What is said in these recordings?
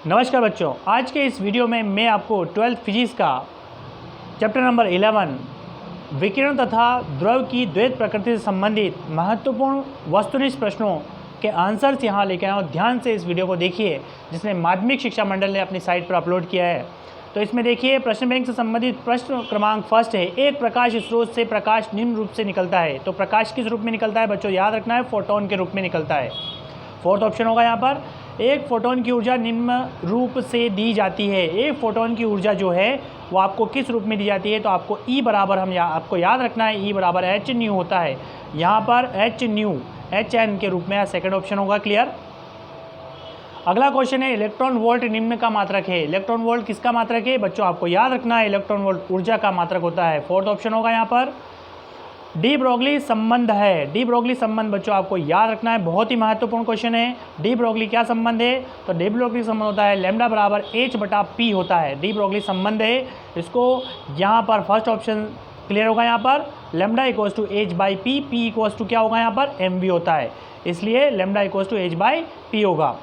नमस्कार बच्चों, आज के इस वीडियो में मैं आपको 12th फिजिक्स का चैप्टर नंबर 11 विकिरण तथा द्रव की द्वैत प्रकृति से संबंधित महत्वपूर्ण वस्तुनिष्ठ प्रश्नों के आंसर्स यहाँ लेके आया हूँ। ध्यान से इस वीडियो को देखिए, जिसने माध्यमिक शिक्षा मंडल ने अपनी साइट पर अपलोड किया है। तो इसमें देखिए, प्रश्न बैंक से संबंधित प्रश्न क्रमांक फर्स्ट है, एक प्रकाश स्रोत से प्रकाश निम्न रूप से निकलता है। तो प्रकाश किस रूप में निकलता है बच्चों, याद रखना है, फोटोन के रूप में निकलता है। फोर्थ ऑप्शन होगा यहाँ पर, एक फोटोन की ऊर्जा निम्न रूप से दी जाती है। एक फोटोन की ऊर्जा जो है वो आपको किस रूप में दी जाती है, तो आपको E बराबर आपको याद रखना है, E बराबर एच न्यू होता है। यहाँ पर एच न्यू HN के रूप में सेकंड ऑप्शन होगा। क्लियर। अगला क्वेश्चन है, इलेक्ट्रॉन वोल्ट निम्न का मात्रक है। इलेक्ट्रॉन वोल्ट किसका मात्रक है बच्चों, आपको याद रखना है, इलेक्ट्रॉन वोल्ट ऊर्जा का मात्रक होता है। फोर्थ ऑप्शन होगा यहाँ पर, डी ब्रोगली संबंध है। डी ब्रोगली संबंध बच्चों आपको याद रखना है, बहुत ही महत्वपूर्ण क्वेश्चन है। डी ब्रोगली क्या संबंध है, तो डी ब्रोगली संबंध होता है लैम्डा बराबर H/P होता है। डी ब्रोगली संबंध है, इसको यहाँ पर फर्स्ट ऑप्शन क्लियर होगा। यहाँ पर lambda equals to H/P, P equals to क्या होगा यहाँ पर MV होता है, इसलिए लैम्डा इक्वल्स टू H/P होगा।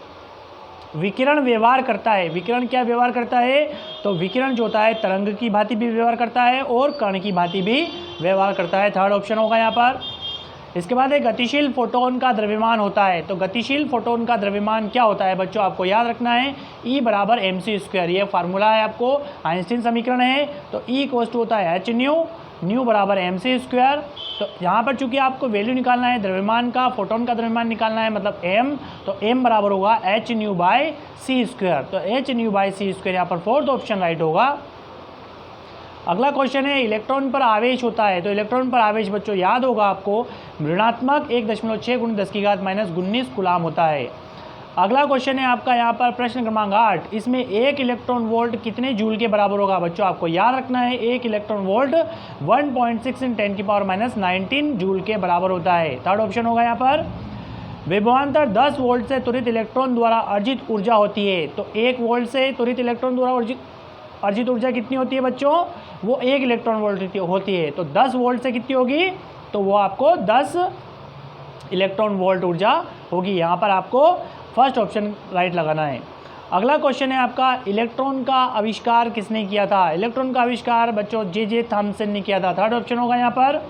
विकिरण व्यवहार करता है। विकिरण क्या व्यवहार करता है, तो विकिरण जो होता है तरंग की भांति भी व्यवहार करता है और कण की भांति भी व्यवहार करता है। थर्ड ऑप्शन होगा यहाँ पर। इसके बाद एक गतिशील फोटोन का द्रव्यमान होता है। तो गतिशील फोटोन का द्रव्यमान क्या होता है बच्चों, आपको याद रखना है, E बराबर mc²। ये फार्मूला है, आपको आइंस्टीन समीकरण है। तो E इक्वल्स टू होता है h न्यू बराबर mc²। तो यहाँ पर चूंकि आपको वैल्यू निकालना है द्रव्यमान का, फोटोन का द्रव्यमान निकालना है, मतलब m, तो m बराबर होगा h न्यू/c²। तो h न्यू/c² यहाँ पर फोर्थ ऑप्शन राइट होगा। अगला क्वेश्चन है, इलेक्ट्रॉन पर आवेश होता है। तो इलेक्ट्रॉन पर आवेश बच्चों याद होगा आपको, ऋणात्मक 1.6 × 10⁻⁻19 कूलाम होता है। अगला क्वेश्चन है आपका यहाँ पर प्रश्न क्रमांक 8, इसमें एक इलेक्ट्रॉन वोल्ट कितने जूल के बराबर होगा बच्चों, आपको याद रखना है, एक इलेक्ट्रॉन वोल्ट 1.6 × 10⁻⁻19 जूल के बराबर होता है। थर्ड ऑप्शन होगा यहाँ पर, विभवांतर 10 वोल्ट से त्वरित इलेक्ट्रॉन द्वारा अर्जित ऊर्जा होती है। तो 1 वोल्ट से त्वरित इलेक्ट्रॉन द्वारा अर्जित ऊर्जा कितनी होती है बच्चों, वो 1 इलेक्ट्रॉन वोल्ट होती है। तो 10 वोल्ट से कितनी होगी, तो वो आपको 10 इलेक्ट्रॉन वोल्ट ऊर्जा होगी। यहाँ पर आपको फर्स्ट ऑप्शन राइट लगाना है। अगला क्वेश्चन है आपका, इलेक्ट्रॉन का आविष्कार किसने किया था। इलेक्ट्रॉन का आविष्कार बच्चों J.J. थॉमसन ने किया था। थर्ड ऑप्शन होगा यहाँ पर,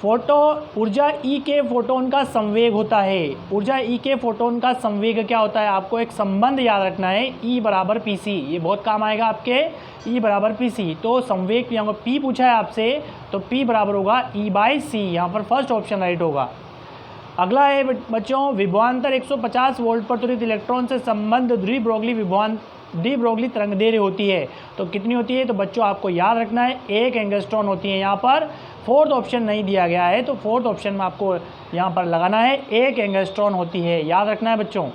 ऊर्जा E के फोटोन का संवेग होता है। ऊर्जा E के फोटोन का संवेग क्या होता है, आपको एक संबंध याद रखना है, E बराबर PC। ये बहुत काम आएगा आपके, E बराबर PC। तो संवेग यहाँ P पूछा है आपसे, तो P बराबर होगा E/C। यहाँ पर फर्स्ट ऑप्शन राइट होगा। अगला है बच्चों, विभवांतर 150 वोल्ट पर त्वरित इलेक्ट्रॉन से संबंध डी ब्रोगली तरंगदैर्घ्य होती है। तो कितनी होती है, तो बच्चों आपको याद रखना है, 1 एंगस्ट्रॉन होती है। यहाँ पर फोर्थ ऑप्शन नहीं दिया गया है, तो फोर्थ ऑप्शन में आपको यहाँ पर लगाना है, 1 एंगस्ट्रॉन होती है, याद रखना है बच्चों।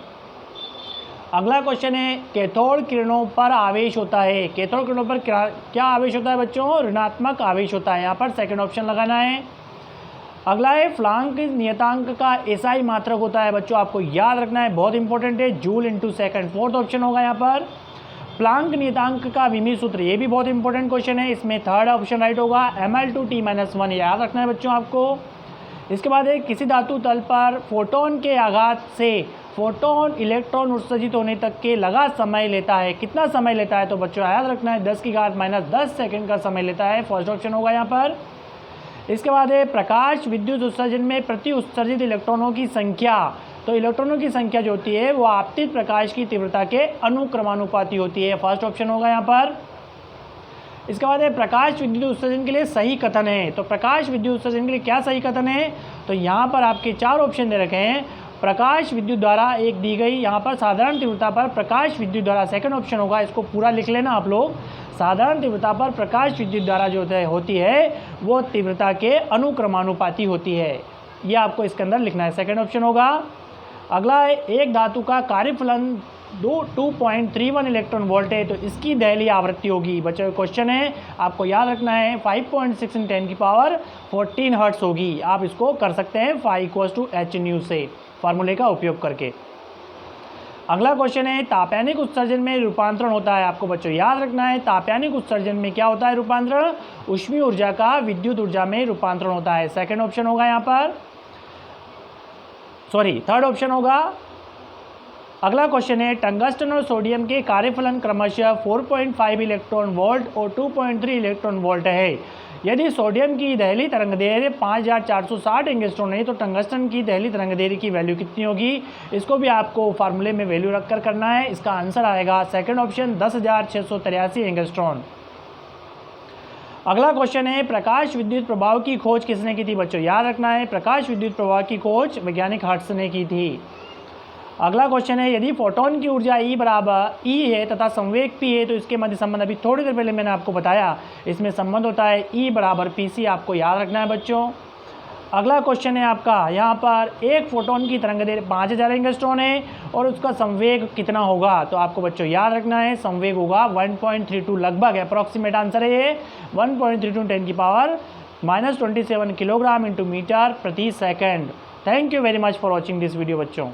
अगला क्वेश्चन है, कैथोड किरणों पर आवेश होता है। कैथोड किरणों पर क्या आवेश होता है बच्चों, ऋणात्मक आवेश होता है। यहाँ पर सेकंड ऑप्शन लगाना है। अगला है, प्लांक नियतांक का SI मात्रक होता है बच्चों, आपको याद रखना है, बहुत इंपॉर्टेंट है, जूल/सेकंड। फोर्थ ऑप्शन होगा यहाँ पर, प्लांक नियतांक का विमीय सूत्र, ये भी बहुत इंपॉर्टेंट क्वेश्चन है, इसमें थर्ड ऑप्शन राइट होगा, ml/T-1, याद रखना है बच्चों आपको। इसके बाद है, किसी धातु तल पर फोटोन के आघात से फोटोन इलेक्ट्रॉन उत्सर्जित होने तक के लगा समय लेता है। कितना समय लेता है, तो बच्चों याद रखना है, 10⁻⁻10 सेकंड का समय लेता है। फर्स्ट ऑप्शन होगा यहाँ पर। इसके बाद है, प्रकाश विद्युत उत्सर्जन में प्रति उत्सर्जित इलेक्ट्रॉनों की संख्या। तो इलेक्ट्रॉनों की संख्या जो होती है वो आपतित प्रकाश की तीव्रता के अनुक्रमानुपाती होती है। फर्स्ट ऑप्शन होगा यहाँ पर। इसके बाद है, प्रकाश विद्युत उत्सर्जन के लिए सही कथन है। तो प्रकाश विद्युत उत्सर्जन के लिए क्या सही कथन है, तो यहाँ पर आपके 4 ऑप्शन दे रखे हैं। प्रकाश विद्युत द्वारा एक दी गई यहाँ पर साधारण तीव्रता पर प्रकाश विद्युत द्वारा, सेकंड ऑप्शन होगा, इसको पूरा लिख लेना आप लोग। साधारण तीव्रता पर प्रकाश विद्युत द्वारा जो होती है वो तीव्रता के अनुक्रमानुपाती होती है, ये आपको इसके अंदर लिखना है, सेकंड ऑप्शन होगा। अगला है, एक धातु का कार्यफलन 2.31 इलेक्ट्रॉन वोल्ट है, तो इसकी दहलीय आवृत्ति होगी बच्चों, क्वेश्चन है, आपको याद रखना है, 5.6 × 10⁻14 हर्ट्ज होगी। आप इसको कर सकते हैं Φ=h से फार्मूले का उपयोग करके। अगला क्वेश्चन है, तापायनिक उत्सर्जन में रूपांतरण होता है। आपको बच्चों याद रखना है, तापायनिक उत्सर्जन में क्या होता है रूपांतरण, ऊष्मीय ऊर्जा का विद्युत ऊर्जा में रूपांतरण होता है। सेकंड ऑप्शन होगा यहाँ पर, थर्ड ऑप्शन होगा, अगला क्वेश्चन है टंगस्टन और सोडियम के कार्यफलन क्रमशः 4.5 इलेक्ट्रॉन वोल्ट और 2.3 इलेक्ट्रॉन वोल्ट है। यदि सोडियम की दहली तरंगदैर्घ्य 5460 एंगस्ट्रॉन है तो टंगस्टन की दहली तरंगदैर्घ्य की वैल्यू कितनी होगी? इसको भी आपको फार्मूले में वैल्यू रखकर करना है। इसका आंसर आएगा सेकंड ऑप्शन 10,683 एंगस्ट्रॉन। अगला क्वेश्चन है प्रकाश विद्युत प्रभाव की खोज किसने की थी? बच्चों याद रखना है, प्रकाश विद्युत प्रभाव की खोज वैज्ञानिक हर्ट्ज ने की थी। अगला क्वेश्चन है यदि फोटोन की ऊर्जा E बराबर E है तथा संवेग P है तो इसके मध्य संबंध अभी थोड़ी देर पहले मैंने आपको बताया, इसमें संबंध होता है E बराबर PC, आपको याद रखना है बच्चों। अगला क्वेश्चन है आपका यहाँ पर एक फोटोन की तरंगदैर्घ्य 5000 एंगस्ट्रॉन है और उसका संवेग कितना होगा? तो आपको बच्चों याद रखना है संवेग होगा 1.32, लगभग अप्रॉक्सीमेट आंसर है ये 1.32 10⁻⁻27 किलोग्राम इंटू मीटर प्रति second. Thank you very much for watching this video बच्चों।